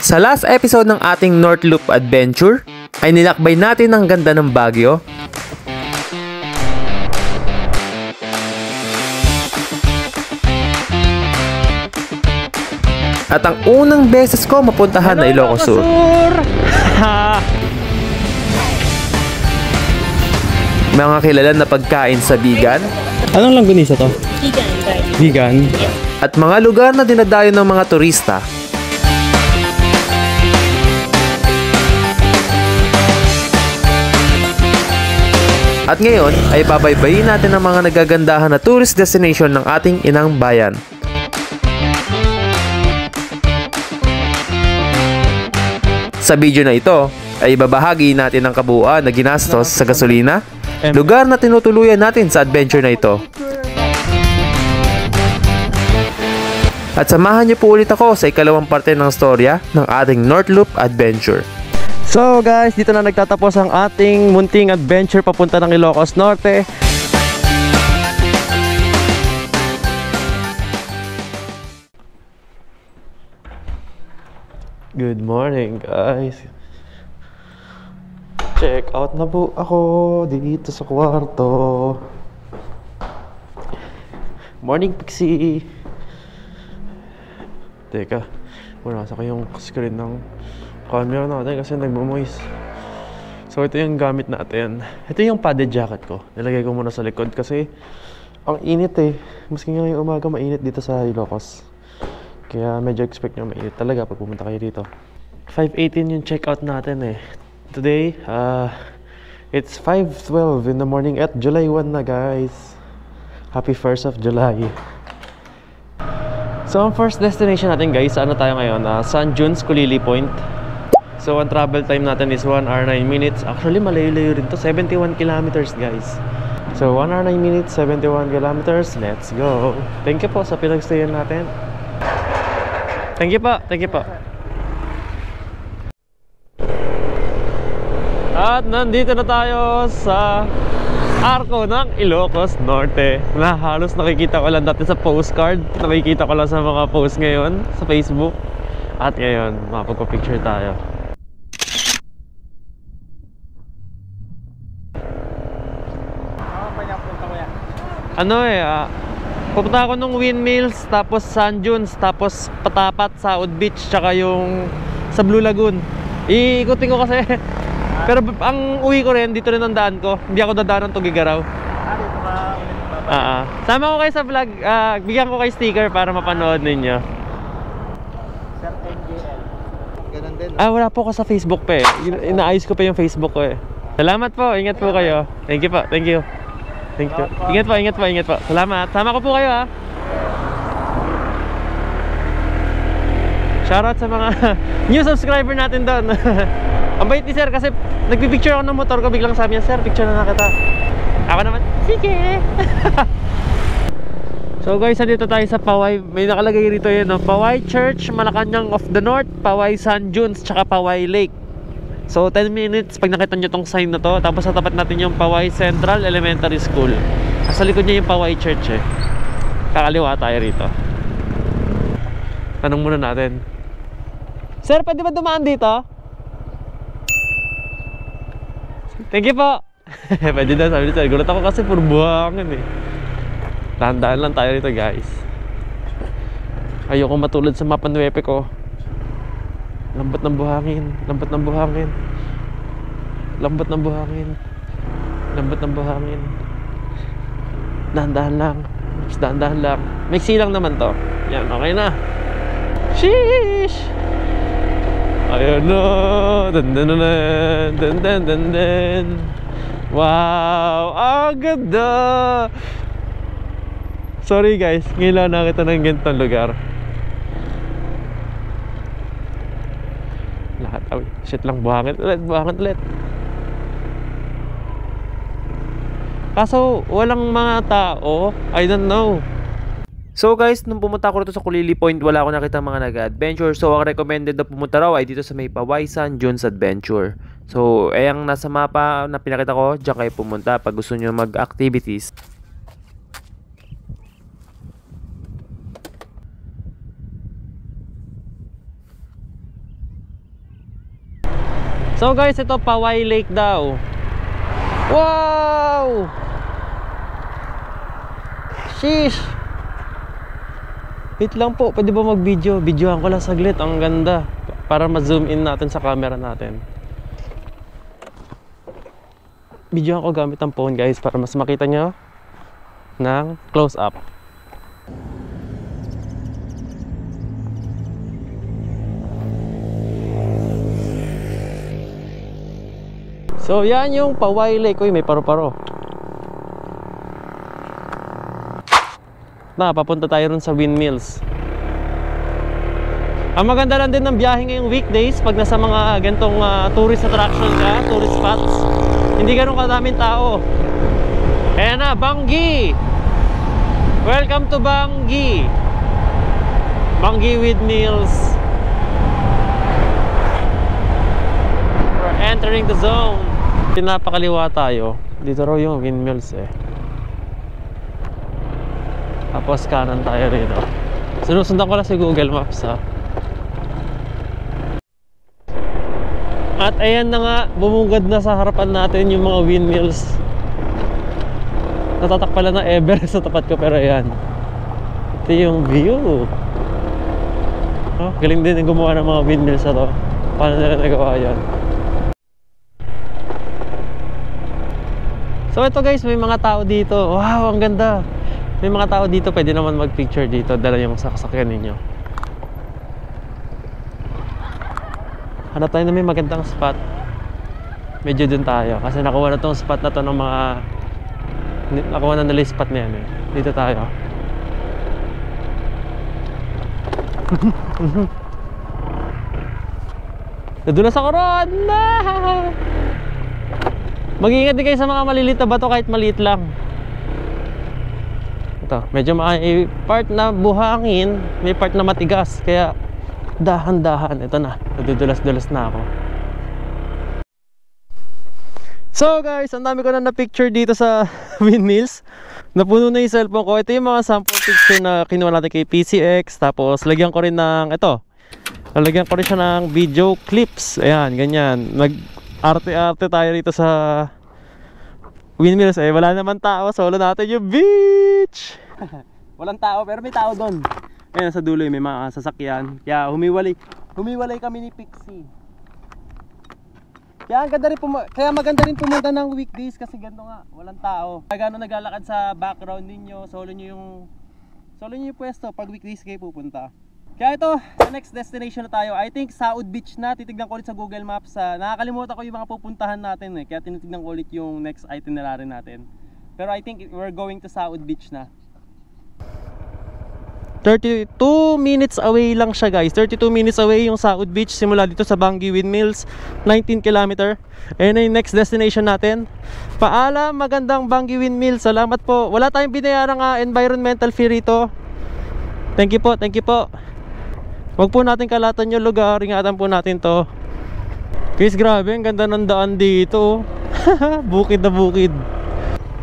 Sa last episode ng ating North Loop Adventure, ay nilakbay natin ang ganda ng Baguio. At ang unang beses ko mapuntahan na Ilocos Sur. Mga kilala na pagkain sa Bigan. Anong langganisa to? Vegan. Vegan? At mga lugar na dinadayo ng mga turista. At ngayon ay babaybayin natin ang mga nagagandahan na tourist destination ng ating inang bayan. Sa video na ito ay ibabahagi natin ang kabuuan na ginastos sa gasolina, lugar na tinutuluyan natin sa adventure na ito. At samahan niyo po ulit ako sa ikalawang parte ng storya ng ating North Loop Adventure. So guys, dito na nagtatapos ang ating munting adventure papunta ng Ilocos Norte. Good morning guys. Check out na po ako dito sa kwarto. Morning Pixie. Teka, nasa ko yung screen ng camera natin kasi nagmamoist. So ito yung gamit natin. Ito yung padded jacket ko. Nilagay ko muna sa likod kasi ang init eh. Maski ngayong umaga mainit dito sa Ilocos. Kaya medyo expect nyo mainit talaga pag pumunta kayo dito. 5:18 yung checkout natin eh. Today, it's 5:12 in the morning at July 1 na guys. Happy 1st of July. So ang first destination natin guys, ano tayo ngayon? San Juans, Kulili Point. So ang travel time natin is 1 hour 9 minutes. Actually malayo-layo rin to, 71 kilometers guys. So 1 hour 9 minutes, 71 kilometers. Let's go. Thank you po sa pinagstayan natin. Thank you po, thank you po. At nandito na tayo sa Arco ng Ilocos Norte. Na halos nakikita ko lang dati sa postcard. Nakikita ko lang sa mga post ngayon sa Facebook. At ngayon, mapagpa-picture tayo. Pupunta ako ng Windmills, tapos San Juans, tapos Patapat, Saud Beach, tsaka yung sa Blue Lagoon. Iikutin ko kasi. Pero ang uwi ko rin, dito rin ang daan ko. Hindi ako dadaan ng Tugigaraw. Sama ko kayo sa vlog. Bigyan ko kayo sticker para mapanood ninyo. Sir NGL. Ganun din. Wala po ako sa Facebook pa eh. Inaayos ko pa yung Facebook ko eh. Salamat po, ingat po kayo. Thank you po, thank you. Thank you. Ingat po, ingat po, ingat po. Salamat. Sama ko po kayo ha. Shoutout sa mga new subscriber natin doon. Ang bait ni sir kasi nagpipicture ako ng motor ko, biglang sabi niya, sir, picture na kita. Ako naman, sige. So guys, nandito tayo sa Paway. May nakalagay rito yun, no? Paway Church, Malacanang of the North, Paway San Juans, tsaka Paway Lake. So 10 minutes pag nakita nyo tong sign na to. Tapos natapat natin yung Paway Central Elementary School. Sa likod niya yung Paway Church eh. Kakaliwa tayo rito. Tanong muna natin, sir, pwede ba dumaan dito? Thank you po. Pwede na, sabi nito. Gulat ako kasi puro buhangin eh. Dahan-dahan lang tayo rito guys. Ayoko matulad sa mapa nuepe ko. Lambot ng buhangin. Lambot ng buhangin. Lambot ng buhangin. Lambot ng buhangin. Dahan-dahan lang. Mas dahan-dahan lang. Mixi lang naman to. Yan, okay na. Sheesh! Ayun na. Dan. Wow! Ang ganda! Sorry guys, ngayon lang nakita ng ganitong lugar. Lahat, shit lang, buhangin ulit. Kaso, walang mga tao. I don't know. So guys, nung pumunta ako rito sa Kulili Point, wala ako nakita mga nag-adventure. So ang recommended na pumunta raw ay dito sa may Paway San Juans Adventure. So, ang nasa mapa na pinakita ko, diyan kayo pumunta pag gusto nyo mag-activities. So guys, ito Paway Lake daw. Wow! Sheesh! Wait lang po, pwede ba mag-video? Videohan ko lang saglit, ang ganda. Para ma-zoom in natin sa camera natin. Videohan ko gamit ang phone guys, para mas makita nyo ng close up. So yan yung Paway Lake. Uy, may paro-paro. Papunta tayo rin sa windmills. Ang maganda lang din ng biyahe ngayong weekdays, pag nasa mga gantong tourist attraction ka, tourist spots, hindi ganun kadaming tao. Kaya na, Bangi! Welcome to Bangi! Bangi Windmills. We're entering the zone. Pinapakaliwa tayo. Dito raw yung windmills eh. Tapos kanan tayo rito. Sinusundan ko lang si Google Maps ha. At ayan na nga, bumungad na sa harapan natin yung mga windmills. Natatak pala na Everest sa tapat ko, pero ayan. Ito yung view. Oh, galing din yung gumawa ng mga windmills na to. Paano nila nagawa yan? So ito guys, may mga tao dito. Wow, ang ganda. May mga tao dito, pwede naman mag-picture dito. Dala yung sasakyan ninyo. Hanap tayo na may magandang spot. Medyo dun tayo. Kasi nakuha na tong spot na to ng mga... Nakuha na nila yung spot na yan eh. Dito tayo. Nadulas ako ron! Mag-iingat din kayo sa mga maliliit na bato kahit maliit lang. Ito, medyo may part na buhangin, may part na matigas, kaya dahan-dahan. Ito na, nadudulas-dulas na ako. So guys, ang dami ko na na-picture dito sa windmills. Napuno na yung cellphone ko. Ito yung mga sample picture na kinuha natin kay PCX. Tapos lagyan ko rin ng ito. Lagyan ko rin siya ng video clips. Ayan, ganyan. Nag-arte-arte tayo rito sa windmills. Eh, wala naman tao. Solo natin yung beach. Walang tao, pero may tao doon. Ayan, sa dulo may mga sasakyan. Kaya Humiwalay kami ni Pixie. Kaya maganda rin pumunta ng weekdays kasi ganito nga, walang tao. Pag naglalakad sa background ninyo, solo nyo yung pwesto pag weekdays kayo pupunta. Kaya ito, sa next destination na tayo. I think Saud Beach na. Titignan ko ulit sa Google Maps. Nakakalimutan ko yung mga pupuntahan natin eh. Kaya tinitignan ko ulit yung next itinerary natin. Pero I think we're going to Saud Beach na. 32 minutes away lang siya guys. 32 minutes away yung Saud Beach. Simula dito sa Bangi Windmills, 19 km. Ayan na yung next destination natin. Paalam, magandang Bangi Windmills. Salamat po. Wala tayong binayarang environmental fee rito. Thank you po, thank you po. Huwag po natin kalatan yung lugar. Ingatan po natin to. Guys, grabe, ang ganda ng daan dito. Bukid na bukid.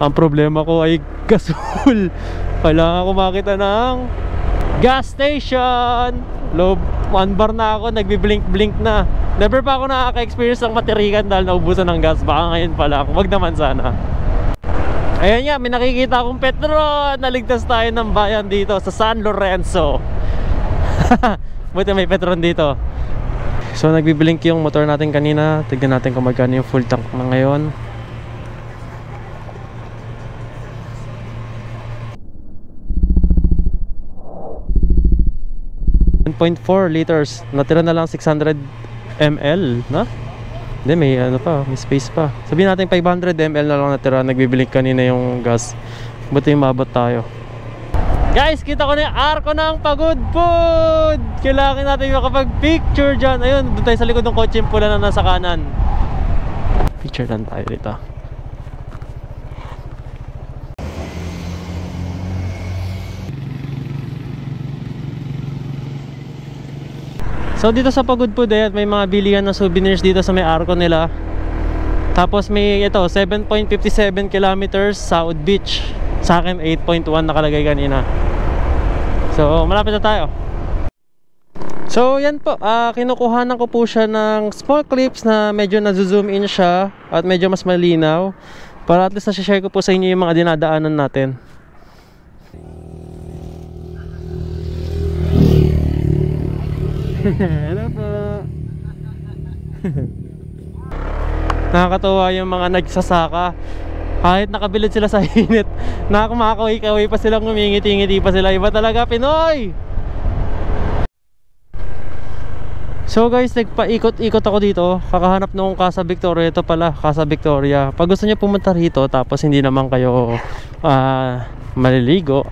Ang problema ko ay gasol. Kailangan ko makita ng gas station. Low 1 bar na ako, nagbi-blink-blink na. Never pa ako nakaka-experience ng matirikan dahil naubusan ng gas. Baka ngayon pa lang. Wag naman sana. Ayan nga, may nakikita akong Petron. Naligtas tayo ng bayan dito sa San Lorenzo. Buti may Petron dito. So nagbi-blink yung motor natin kanina. Tignan natin kung magkano yung full tank na ngayon. .4 liters. Natira na lang 600 ml, no? Hindi, may ano pa, may space pa. Sabihin natin 500 ml na lang natira. Nagbibiling kanina yung gas. Buti yung mabot tayo. Guys, kita ko na yung arko ng Pagudpud. Kailangan natin makapag-picture dyan. Ayun, doon tayo sa likod ng kotse yung pula na nasa kanan. Picture lang tayo dito. So dito sa Pagudpud may mga bilihan na souvenirs dito sa may arko nila. Tapos may ito 7.57 kilometers Saud Beach. Sa akin 8.1 nakalagay kanina. So malapit na tayo. So yan po, kinukuhanan ko po siya ng small clips na medyo na-zoom in siya at medyo mas malinaw para at least na-share ko po sa inyo yung mga dinadaanan natin. Hello po. Nakakatawa yung mga nagsasaka. Kahit nakabilad sila sa init, nakakumakaway-kaway pa silang ngumingiti-ngiti pa sila. Iba talaga, Pinoy! So guys, nagpaikot-ikot ako dito. Kakahanap nung Casa Victoria. Ito pala, Casa Victoria. Pag gusto niyo pumunta rito, tapos hindi naman kayo maliligo,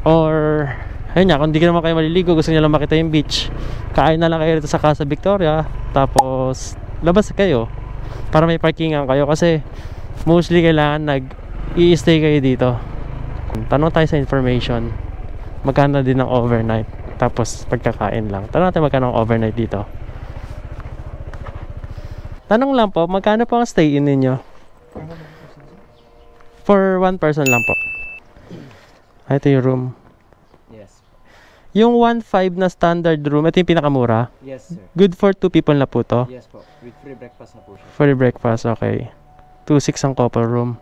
or ayun nga, kung hindi naman kayo maliligo, gusto niyo lang makita yung beach, kain na lang kayo rito sa Casa Victoria. Tapos labas kayo para may parkingan kayo, kasi mostly kailangan nag-i-stay kayo dito. Tanong tayo sa information, magkano din ang overnight, tapos pagkakain lang. Tanong natin magkano ang overnight dito. Tanong lang po, magkano po ang stay-in ninyo? For one person lang po. Ito yung room. Yes. Yung 1.5 na standard room, ito yung pinakamura. Yes, sir. Good for 2 people na po to. Yes po. With free breakfast na po siya. Free breakfast, okay. 2.6 ang couple room.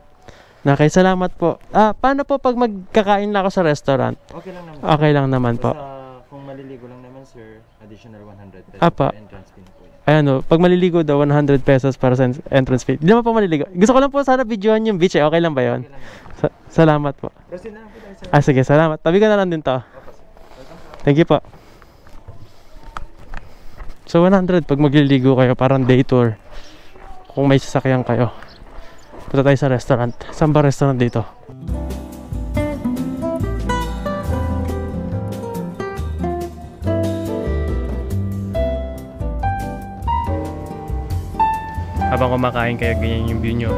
Okay, salamat po. Paano po pag magkakain na ako sa restaurant? Okay lang naman. Okay lang naman po. Basta kung maliligo lang naman, sir, additional 100 pesos Apa. per entrance fee na po yan. Ayan o, pag maliligo daw, 100 pesos para sa entrance fee. Hindi naman po maliligo. Gusto ko lang po sana videoan yung beach eh. Okay lang ba yun? Okay lang naman. Salamat po. Proceed na lang po tayo, sir. Sige, salamat. Tabi ka na lang din to. Thank you po. So 100 pag magliligo kayo, parang day tour. Kung may sasakyan kayo. Punta tayo sa restaurant. Saan ba restaurant dito? Habang kumakain kayo, ganyan yung view nyo.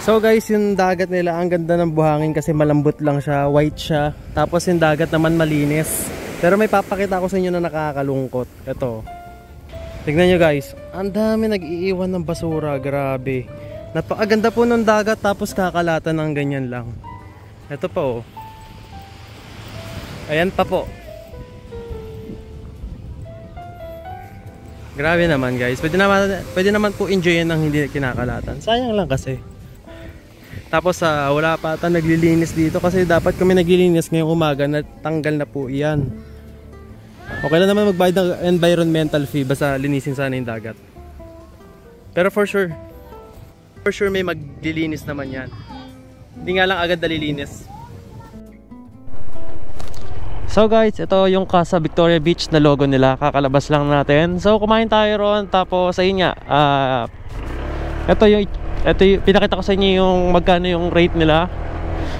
So guys, yung dagat nila, ang ganda ng buhangin kasi malambot lang siya, white siya. Tapos yung dagat naman malinis. Pero may papakita ko sa inyo na nakakalungkot. Ito. Tignan nyo guys, ang dami nag-iiwan ng basura, grabe. Napakaganda po ng dagat tapos kakalatan ng ganyan lang. Ito pa oh. Ayan pa po. Grabe naman guys. Pwede naman po enjoyin ng hindi kinakalatan. Sayang lang kasi. Tapos wala pa ata naglilinis dito kasi dapat kami naglilinis ngayong umaga, natanggal na po iyan. Okay lang naman magbayad ng environmental fee basta linisin sana yung dagat. Pero for sure may maglilinis naman yan. Hindi nga lang agad nalilinis. So guys, ito yung Casa Victoria Beach na logo nila. Kakalabas lang natin. So kumain tayo ron. Tapos ayun nga, ito yung pinakita ko sa inyo yung magkano yung rate nila.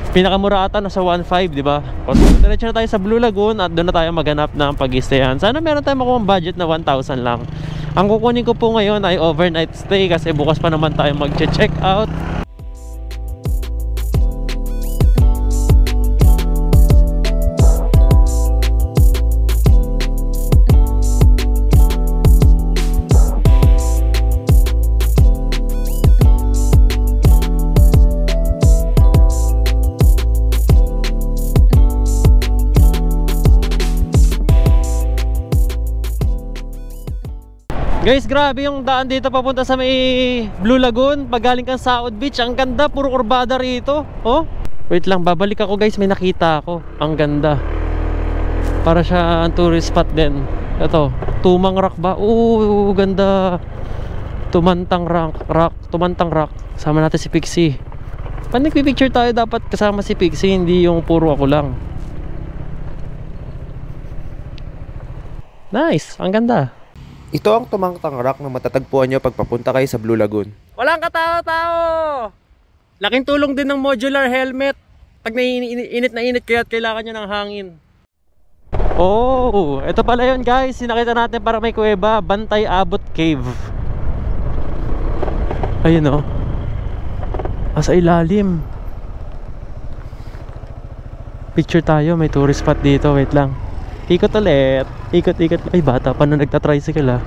Pinakamura ata nasa 1.5, di ba? So diretso na tayo sa Blue Lagoon at doon na tayo maghanap ng pag-stayan. Sana meron tayong makuha budget na 1,000 lang. Ang kukunin ko po ngayon ay overnight stay kasi bukas pa naman tayo mag-check out. Guys, grabe yung daan dito papunta sa may Blue Lagoon. Pag galing kang South Beach, ang ganda, puro kurbada rito. Oh, wait lang, babalik ako guys, may nakita ako. Ang ganda. Para siya ang tourist spot din. Ito, Tumang Rock ba? Oo, ganda. Tumantang Rock. Sama natin si Pixie. Pag nagpipicture tayo, dapat kasama si Pixie, hindi yung puro ako lang. Nice, ang ganda. Ito ang Tumangtang Rock na matatagpuan nyo pag papunta kayo sa Blue Lagoon. Walang katao-tao! Laking tulong din ng modular helmet pag init na init kayo at kailangan nyo ng hangin. Oh, ito pala yun guys. Sinakita natin para may kuweba, Bantay Abot Cave. Ayun oh. Sa ilalim. Picture tayo, may tourist spot dito. Wait lang. Ikot ulit. Ikot. Ay, bata pa na nagta-tricycle ah.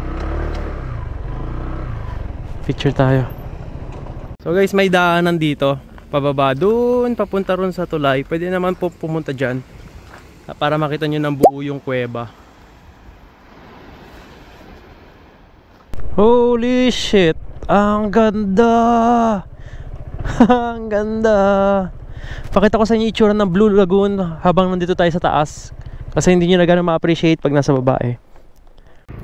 Picture tayo. So guys, may daanan dito. Pababa doon, papunta ron sa tulay. Pwede naman po pumunta dyan. Para makita nyo ng buo yung kuweba. Holy shit! Ang ganda! Ang ganda! Pakita ko sa inyo itsura ng Blue Lagoon habang nandito tayo sa taas. Kasi hindi nyo na gano'n ma-appreciate pag nasa baba eh.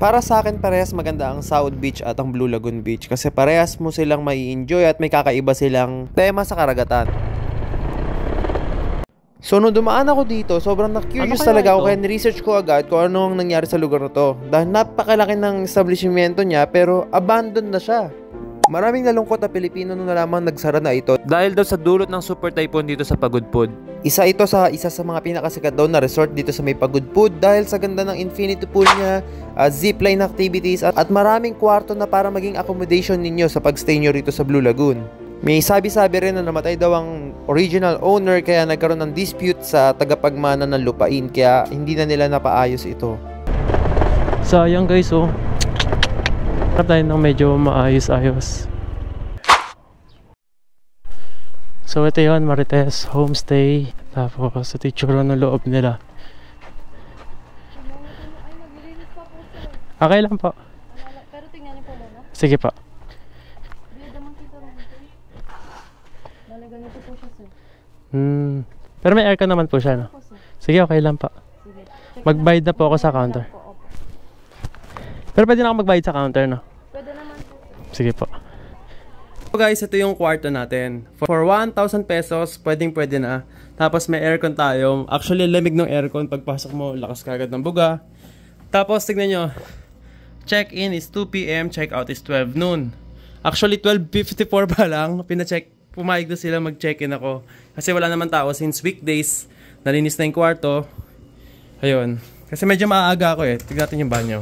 Para sa akin, parehas maganda ang South Beach at ang Blue Lagoon Beach kasi parehas mo silang may enjoy at may kakaiba silang tema sa karagatan. So nung dumaan ako dito, sobrang na-curious talaga ako kaya ni-research ko agad kung ano ang nangyari sa lugar na to. Dahil napakalaki ng establishmento niya pero abandoned na siya. Maraming nalungkot na Pilipino nung nalamang nagsara na ito dahil daw sa dulot ng super typhoon dito sa Pagudpud. Isa sa mga pinakasikat daw na resort dito sa may Pagudpud dahil sa ganda ng infinity pool niya, zipline activities at maraming kwarto na para maging accommodation ninyo sa pagstay nyo rito sa Blue Lagoon. May sabi-sabi rin na namatay daw ang original owner kaya nagkaroon ng dispute sa tagapagmana ng lupain kaya hindi na nila napaayos ito. Sayang guys oh. Tayo ng medyo maayos-ayos. So ito yun, Marites Homestay. Tapos ito yung tsura ng loob nila. Okay lang po. Pero tingnan niyo po muna. Sige po. Lalagyan niyo po siya, sir. Pero may aircon naman po siya, no? Sige, okay lang po. Magbayad na po ako sa counter. Pero pwede na ako magbayad sa counter, no? Pwede naman po. Sige po. So guys, ito yung kwarto natin. For 1,000 pesos, pwede na. Tapos may aircon tayo. Actually, lamig ng aircon. Pagpasok mo, lakas kagad ng buga. Tapos, tignan nyo. Check-in is 2 PM, check-out is 12 noon. Actually, 12:54 pa lang. Pumayag na sila mag-check-in ako. Kasi wala naman tao since weekdays. Nalinis na yung kwarto. Ayun. Kasi medyo maaga ako eh. Tignan natin yung banyo.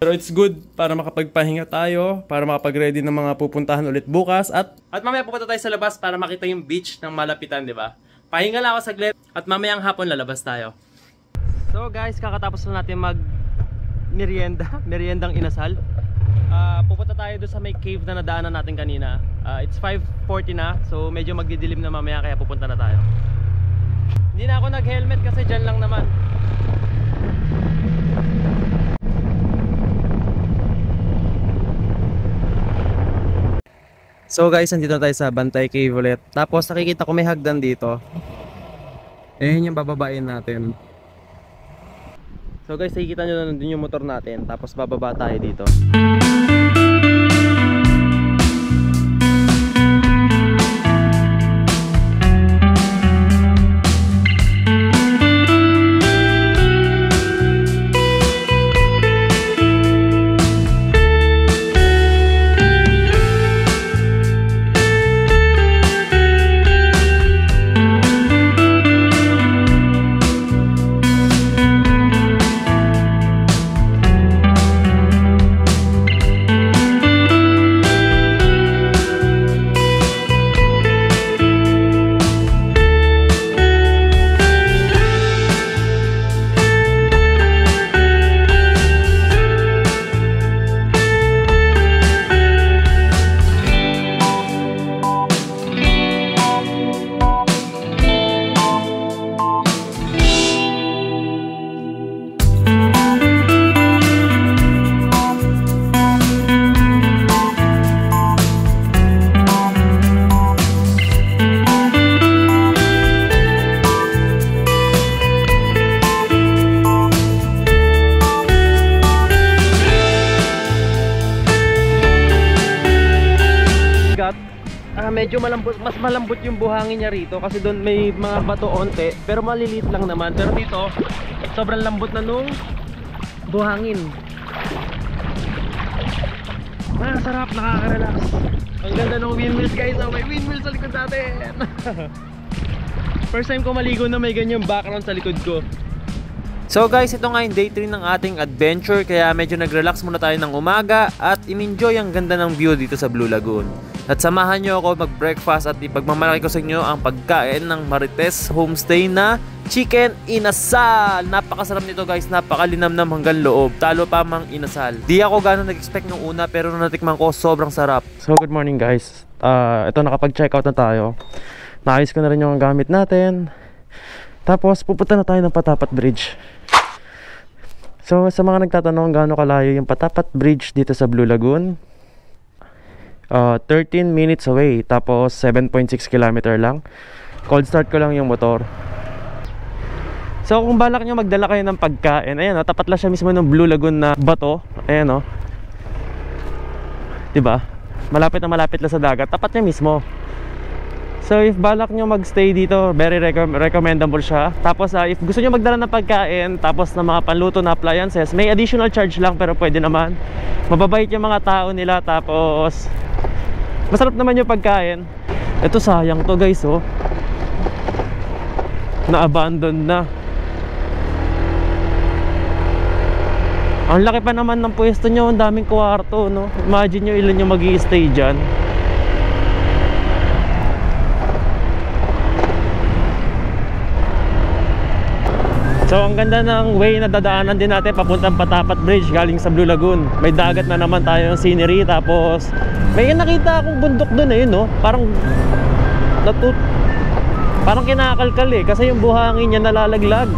Pero it's good para makapagpahinga tayo, para makapag-ready ng mga pupuntahan ulit bukas at mamaya pupunta tayo sa labas para makita yung beach ng malapitan, di ba? Pahinga lang ako saglit at mamayang hapon lalabas tayo. So guys, kakatapos lang natin meriendang inasal. Pupunta tayo doon sa may cave na nadaanan natin kanina. It's 5:40 na, so medyo magdidilim na mamaya kaya pupunta na tayo. Hindi na ako nag-helmet kasi dyan lang naman. So guys, nandito tayo sa Bantay Cave ulit. Tapos nakikita ko may hagdan dito. Yun yung bababain natin. So guys, nakikita nyo na nandun yung motor natin. Tapos bababa tayo dito. Medyo malambot, mas malambot yung buhangin niya rito kasi doon may mga bato onte pero maliliit lang naman, pero dito sobrang lambot na nung buhangin. Sarap, nakaka-relax. Ang ganda ng windmills guys, may windmills sa likod natin. First time ko maligo na may ganyang background sa likod ko. So guys, ito nga yung day 3 ng ating adventure kaya medyo nag-relax muna tayo ng umaga at in-enjoy ang ganda ng view dito sa Blue Lagoon. At samahan nyo ako mag-breakfast at ipagmamalaki ko sa inyo ang pagkain ng Marites Homestay na Chicken Inasal. Napakasarap nito guys, napakalinamnam hanggang loob. Talo pa mang inasal. Di ako gano'n nag-expect nung una pero nung natikman ko, sobrang sarap. So good morning guys. Ito nakapag-check out na tayo. Naayos ko na rin yung gamit natin. Tapos pupunta na tayo ng Patapat Bridge. So sa mga nagtatanong gaano kalayo yung Patapat Bridge dito sa Blue Lagoon, 13 minutes away, tapos 7.6 km lang. Cold start ko lang yung motor. So kung balak nyo magdala kayo ng pagkain, ayan o, tapat lang siya mismo ng Blue Lagoon na bato. Ayan o, diba? Malapit na malapit lang sa dagat, tapat niya mismo. So if balak nyo magstay dito, very recommendable siya. Tapos if gusto nyo magdala ng pagkain, tapos ng mga panluto na appliances, may additional charge lang pero pwede naman. Mababait yung mga tao nila, tapos masarap naman yung pagkain. Ito sayang to guys oh, na-abandon na. Ang laki pa naman ng pwesto nyo, ang daming kwarto no? Imagine nyo ilan yung mag-i-stay dyan. So ang ganda ng way na dadaanan din natin papuntang Patapat Bridge galing sa Blue Lagoon. May dagat na naman tayo ng scenery, tapos may nakita akong bundok doon eh, no? Parang kinakalkal eh, kasi yung buhangin niya nalalaglag,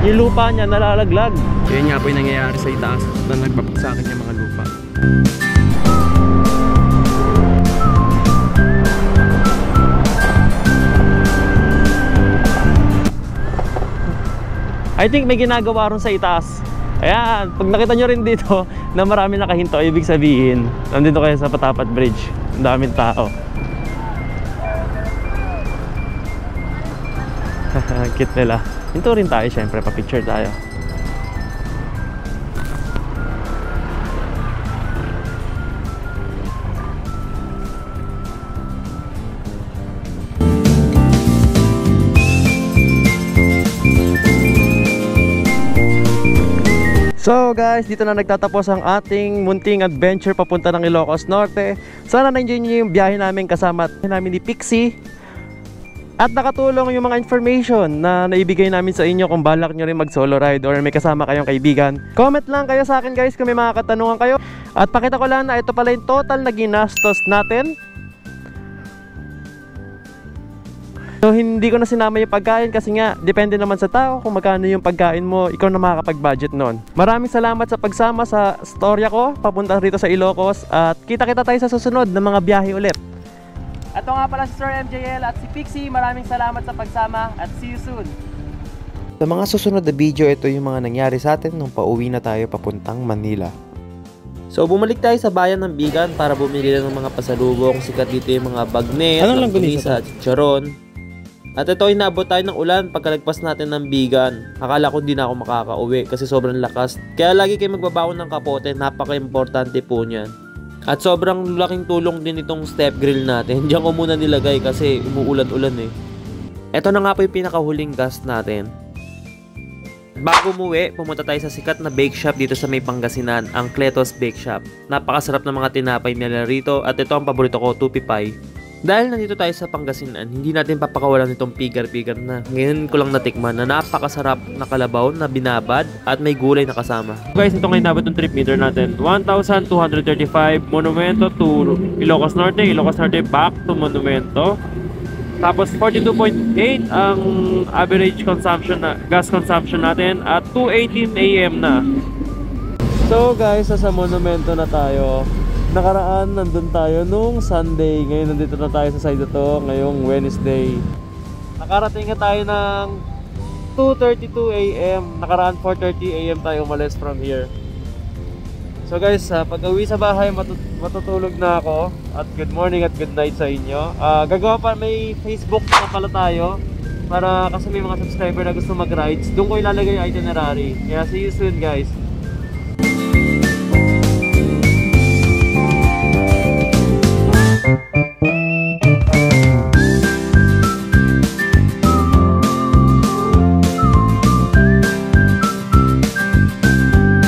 yung lupa niya nalalaglag. Yan nga po yung nangyayari sa itaas na nagbabagsakin yung mga lupa. I think may ginagawa ron sa itaas. Ayan, pag nakita nyo rin dito na marami nakahinto, ibig sabihin nandito kayo sa Patapat Bridge. Ang daming tao. Cute nila. Hinto rin tayo syempre, pa-picture tayo. So guys, dito na nagtatapos ang ating munting adventure papunta ng Ilocos Norte. Sana na-enjoy nyo yung biyahe namin kasama namin ni Pixie. At nakatulong yung mga information na naibigay namin sa inyo kung balak nyo rin mag solo ride or may kasama kayong kaibigan. Comment lang kayo sa akin guys kung may mga katanungan kayo. At pakita ko lang na ito pala yung total na ginastos natin. So hindi ko na sinama yung pagkain kasi nga depende naman sa tao kung magkano yung pagkain mo, ikaw na makakapag-budget nun. Maraming salamat sa pagsama sa storya ko papunta rito sa Ilocos, at kita-kita tayo sa susunod na mga biyahe ulit. Ito nga pala si Sir MJL at si Pixie, maraming salamat sa pagsama at see you soon. Sa mga susunod na video, ito yung mga nangyari sa atin nung pauwi na tayo papuntang Manila. So bumalik tayo sa bayan ng Bigan para bumili ng mga pasalubong. Sikat dito yung mga bagnet, langkunisa, chicharon. At ito, inaabot tayo ng ulan pagkalagpas natin ng Bigan. Akala ko hindi na ako makakauwi kasi sobrang lakas. Kaya lagi kayo magbabaon ng kapote, napaka-importante po niyan. At sobrang laking tulong din itong step grill natin. Diyan ko muna nilagay kasi umuulan-ulan eh. Ito na nga po yung pinakahuling gas natin. Bago umuwi, pumunta tayo sa sikat na bake shop dito sa may Pangasinan, ang Cletos Bake Shop. Napakasarap ng mga tinapay nila rito at ito ang paborito ko, tupi pie. Dahil nandito tayo sa Pangasinan, hindi natin papakawalan itong pigar-pigar na ngayon ko lang natikman na napakasarap na kalabaw na binabad at may gulay na kasama. Guys, ito ngayon dapat yung trip meter natin. 1,235 Monumento to Ilocos Norte, Ilocos Norte back to Monumento. Tapos 42.8 ang average consumption na gas consumption natin at 2:18 AM na. So guys, sa Monumento na tayo. Nakaraan nandun tayo nung Sunday, ngayon nandito na tayo sa side ito ngayong Wednesday. Nakarating na tayo ng 2:32 AM. Nakaraan 4:30 AM tayo umalis from here. So guys, pag uwi sa bahay matutulog na ako. At good morning at good night sa inyo. Gagawa pa, may Facebook na pala tayo para kasi may mga subscriber na gusto mag-rides. Doon ko ilalagay yung itinerary. Kaya see you soon guys.